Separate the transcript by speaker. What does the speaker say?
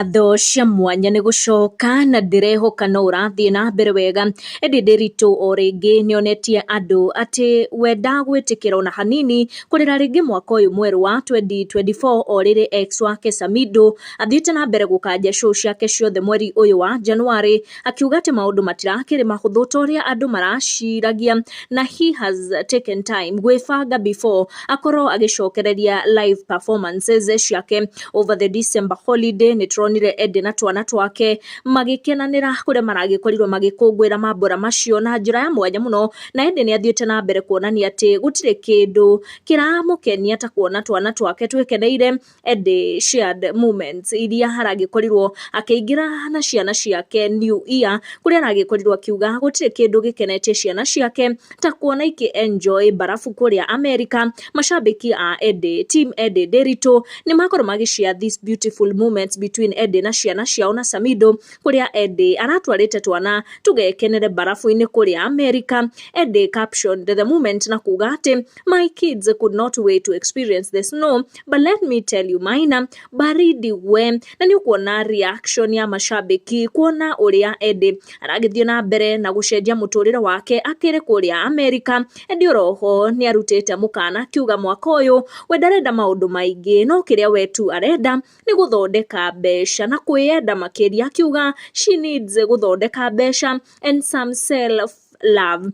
Speaker 1: Tho cia mwanya nĩ gũcoka na ndĩrehoka no ũrathiĩ na mbere wega. Edday Nderitu o rĩngĩ nĩonetie andũ atĩ we ndagwĩtĩkĩra ona hanini kũrĩra rĩngĩ mwaka ũyũ mwerũ wa 2024 o rĩrĩ ex wake Samido athiĩte na mbere gũkanja show ciake ciothe mweri ũyũ wa January, akiuga atĩ maũndũ matirakĩrĩ mahũthũ ta ũrĩa andũ maraciragia na he has taken time gwĩbanga before akorwo agĩcokereria live performances ciake. Over the December holiday nĩtũronire Edday na twana twake magĩkenanĩra kũrĩa maragĩkorirwo magĩkũngũĩra mambũra macio na njĩra ya mwanya mũno, na Edday nĩathiĩte na mbere kuonania atĩ gũtirĩ kĩndũ kĩramũkenia ta kuona twana twake twĩkeneire. Edday shared moments iria haragĩkorirwo akĩingĩra na ciana ciake New Year, kũrĩa aragĩkorirwo akiuga gũtirĩ kĩndũ gĩkenetie ciana ciake ta kuona enjoy barafu kũrĩa America. Mashabiki a Edday, team Edday Nderitu nĩmakorwo magĩshare these beautiful moments between Edday na ciana ciao na Samido, kũrĩa Edday aratwarĩte twana tũgekenere barafu-inĩ kũrĩa America. Edday captioned the moment na kuga atĩ my kids could not wait to experience the snow, but let me tell you mine baridi we. Na nĩ kuona reaction ya mashabiki kuona ũrĩa Edday aragĩthiĩ na mbere na gũcenjia mũtũrĩre wake akĩrĩ kũrĩa America. Edday oroho nĩarutĩte mũkana akiuga mwaka ũyũ we ndarenda maũndũ maingĩ, no kĩrĩa we tu arenda nĩ gũthondeka mbeca na kwĩyenda makĩria, akiuga she needs gũthondeka mbeca and some self love.